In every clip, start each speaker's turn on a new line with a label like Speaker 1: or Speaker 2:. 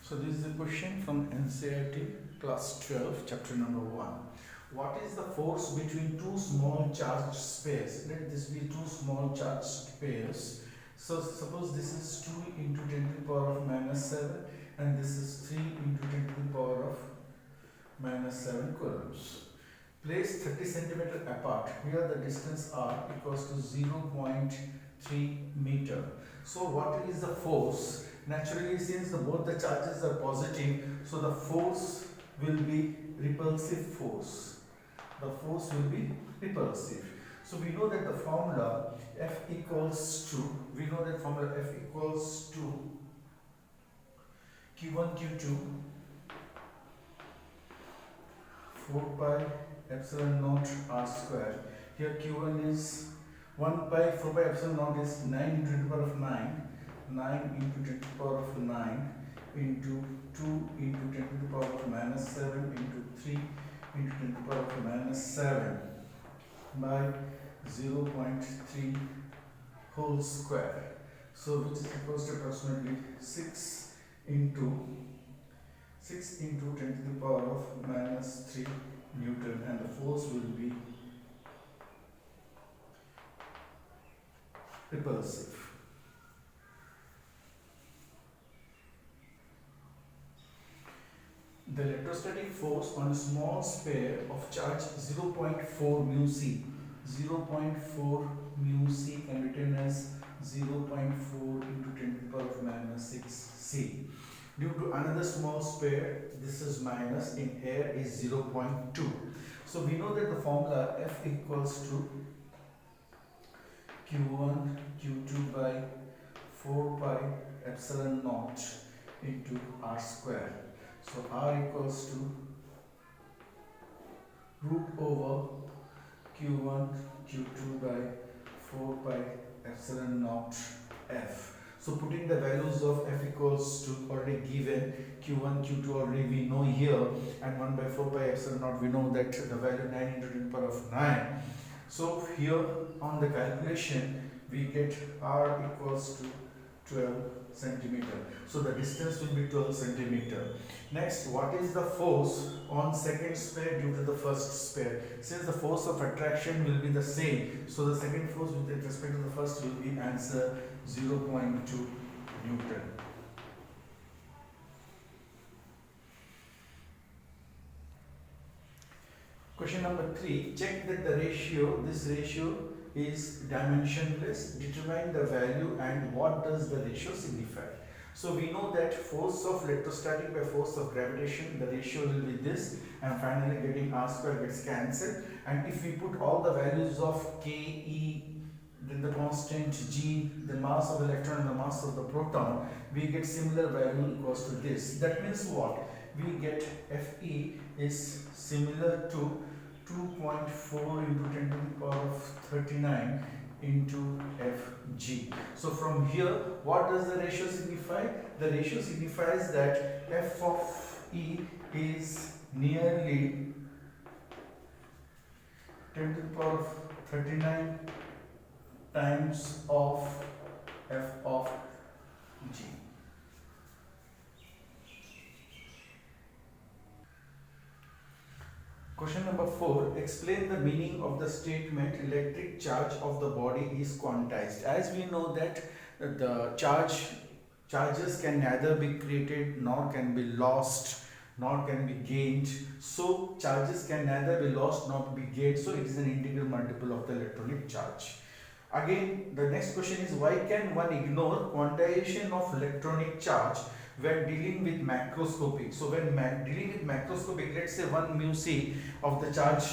Speaker 1: So this is a question from NCERT class 12 chapter number 1. What is the force between two small charged pairs? Let this be two small charged pairs. So suppose this is 2 into 10 to the power of minus 7 and this is 3 into 10 to the power of minus 7 coulombs. Place 30 centimeter apart. Here the distance r equals to 0.3 meter. So what is the force? Naturally, since both the charges are positive, so the force will be repulsive force. The force will be repulsive. So we know that the formula F equals to, Q1 Q2 4 pi epsilon naught r square. Here Q1 is 1 pi 4 pi epsilon naught is 9 into 10 to the power of 9. 9 into 10 to the power of 9 into 2 into 10 to the power of minus 7 into 3 into 10 to the power of minus 7 by 0.3 whole square. So which is equals to approximately 6 into 10 to the power of minus 3 Newton, and the force will be repulsive. The electrostatic force on a small sphere of charge 0.4 mu c. 0.4 mu c can be written as 0.4 into 10 to the power of minus 6 c. Due to another small sphere, this is minus, in air is 0.2. So we know that the formula F equals to Q1 Q2 by 4 pi epsilon naught into r square. So r equals to root over Q1 Q2 by 4 pi epsilon naught f. So putting the values of f equals to already given, Q1 Q2 already we know here, and 1 by 4 pi epsilon naught we know that the value 9 into 10 to the power of 9. So here on the calculation we get r equals to 12 centimeter. So the distance will be 12 centimeter. Next, what is the force on second sphere due to the first sphere? Since the force of attraction will be the same, so the second force with respect to the first will be answer 0.2 Newton. Question number 3. Check that this ratio is dimensionless. Determine the value and what does the ratio signify. So we know that force of electrostatic by force of gravitation, the ratio will be this, and finally getting r square gets cancelled. And if we put all the values of K, E, then the constant G, the mass of the electron and the mass of the proton, we get similar value equals to this. That means what? We get Fe is similar to 2.4 into 10 to the power of 39 into Fg. So from here, what does the ratio signify? The ratio signifies that F of E is nearly 10 to the power of 39 times of F of G. Question number 4. Explain the meaning of the statement electric charge of the body is quantized. As we know that the charges can neither be created nor can be lost nor can be gained. So charges can neither be lost nor be gained. So it is an integral multiple of the electronic charge. Again, the next question is, why can one ignore quantization of electronic charge when dealing with macroscopic? So when dealing with macroscopic, let's say 1 mu c of the charge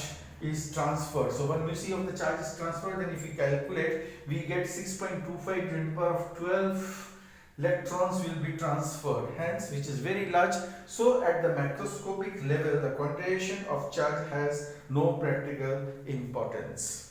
Speaker 1: is transferred. So 1 mu c of the charge is transferred, and if we calculate, we get 6.25 to the power of 12 electrons will be transferred, hence which is very large. So at the macroscopic level, the quantization of charge has no practical importance.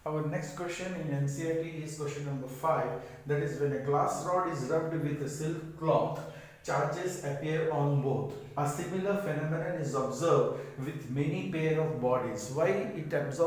Speaker 1: Our next question in NCERT is question number 5. That is, when a glass rod is rubbed with a silk cloth, charges appear on both. A similar phenomenon is observed with many pair of bodies. Why it is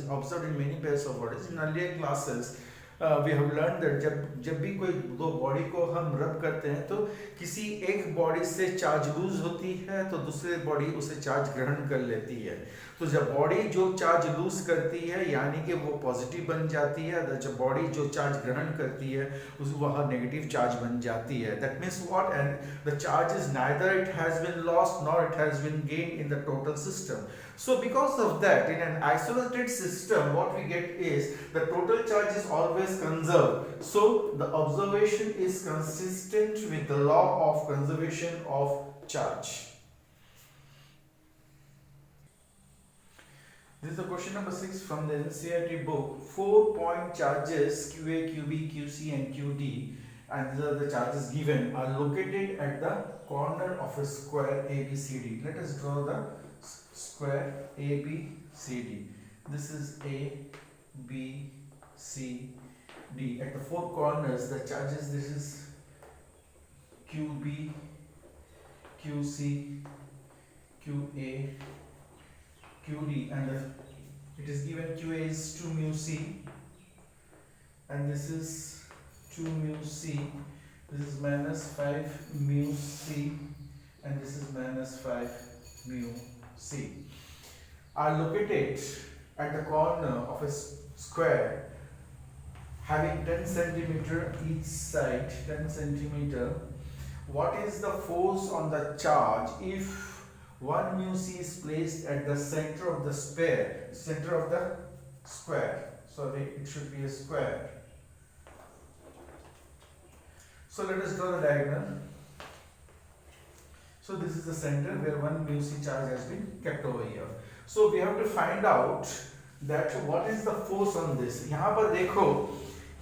Speaker 1: observed in many pairs of bodies? In earlier classes, we have learn that जब भी कोई दो body को हम रब करते हैं तो किसी एक बॉडी से चार्ज लूज होती है तो दूसरी बॉडी उसे चार्ज ग्रहण कर लेती है। तो जब बॉडी जो चार्ज लूज करती है यानी कि वो पॉजिटिव बन जाती है, जब बॉडी जो चार्ज ग्रहण करती है उस वह नेगेटिव चार्ज बन जाती है। That means what, and the charge is neither it has been lost nor it has been gain in the total system. So because of that, in an isolated system, what we get is the total charge is always conserved. So the observation is consistent with the law of conservation of charge. This is the question number 6 from the NCERT book. 4-point charges QA, QB, QC and QD, and these are the charges given, are located at the corner of a square ABCD. Let us draw the square ABCD. This is A, B, C, D. At the four corners, the charges, this is QB, QC, QA, QD, and it is given QA is 2 mu C, and this is 2 mu C. This is minus 5 mu C, and this is minus 5 mu C, are located at the corner of a square having 10 centimeter each side, 10 centimeter. What is the force on the charge if 1 mu C is placed at the center of the square? Sorry, it should be a square. So let us draw the diagram. So this is the center where 1 mu C charge has been kept over here. So we have to find out that what is the force on this. यहाँ पर देखो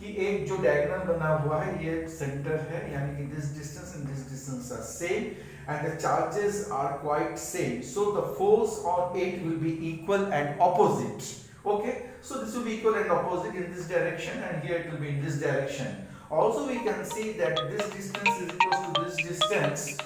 Speaker 1: कि एक जो diagram बना हुआ है ये सेंटर है, यानी कि this distance and this distance are same and the charges are quite same. So the force on it will be equal and opposite. Okay, so this will be equal and opposite in this direction, and here it will be in this direction. Also we can see that this distance is equal to this distance.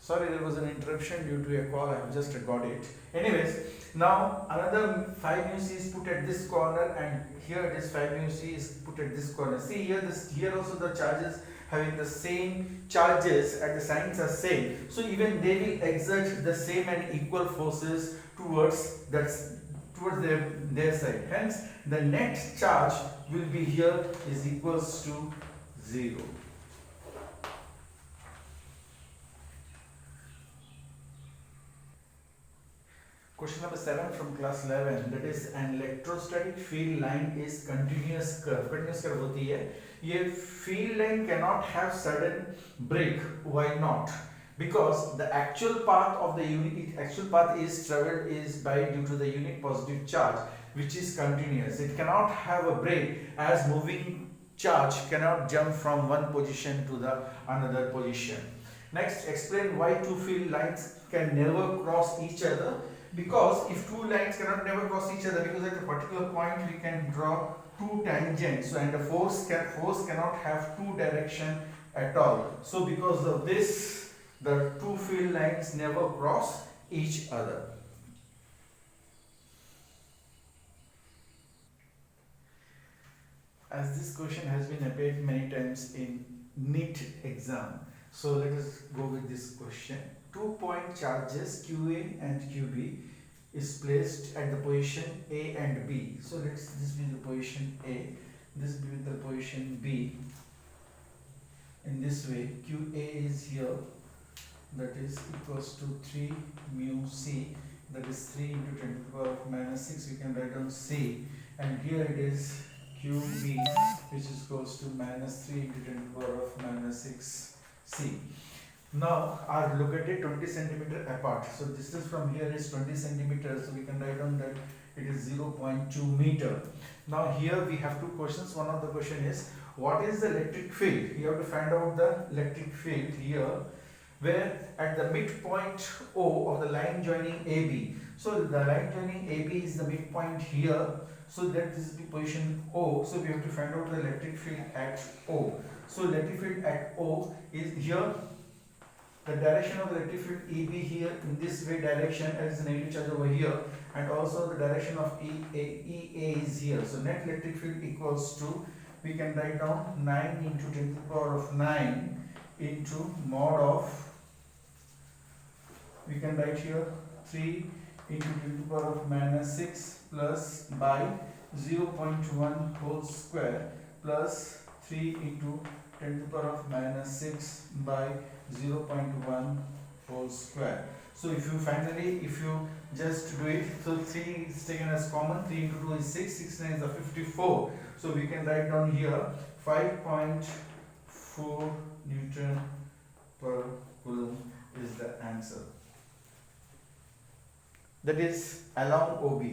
Speaker 1: Sorry, there was an interruption due to a call. I have just got it. Anyways, now another 5 mu C is put at this corner, and here this 5 mu C is put at this corner. See here, here also the charges having the same charges and the signs are same. So even they will exert the same and equal forces towards their side. Hence, the net charge will be here is equals to 0. Question number 7 from class 11, that is an electrostatic field line is continuous curve. Continuous curve होती है. ये field line cannot have sudden break. Why not? Because the actual path of the is traveled is by due to the unit positive charge, which is continuous. It cannot have a break, as moving charge cannot jump from one position to the another position. Next, explain why two field lines can never cross each other. Because if two lines cannot never cross each other, because at a particular point we can draw two tangents, so and the force cannot have two direction at all. So because of this, the two field lines never cross each other. As this question has been appeared many times in NEET exam, so let us go with this question. 2-point charges QA and QB is placed at the position A and B. So let's this be the position A, this be the position B. In this way, QA is here, that is equals to 3 mu C, that is 3 into 10 to the power of minus 6. We can write down C, and here it is QB, which is equals to minus 3 into 10 to the power of minus 6 C. Now are located 20 centimeter apart. So distance from here is 20 centimeters. So we can write down that it is 0.2 meter. Now here we have two questions. One of the question is what is the electric field? You have to find out the electric field here, where at the midpoint O of the line joining AB. So the line joining AB is the midpoint here. So that is the position O. So we have to find out the electric field at O. So electric field at O is here. the direction of the electric field EB here in this way direction as negative charge over here, and also the direction of EA is here. So net electric field equals to, we can write down 9 into 10 to the power of 9 into mod of, we can write here 3 into 10 to the power of minus 6 plus by 0.1 whole square plus 3 into 10 to the power of minus 6 by 0.1 whole square. So if you just do it, so 3 is taken as common, 3 into 2 is 6, 6 9 is 54. So we can write down here 5.4 Newton per coulomb is the answer. That is along OB.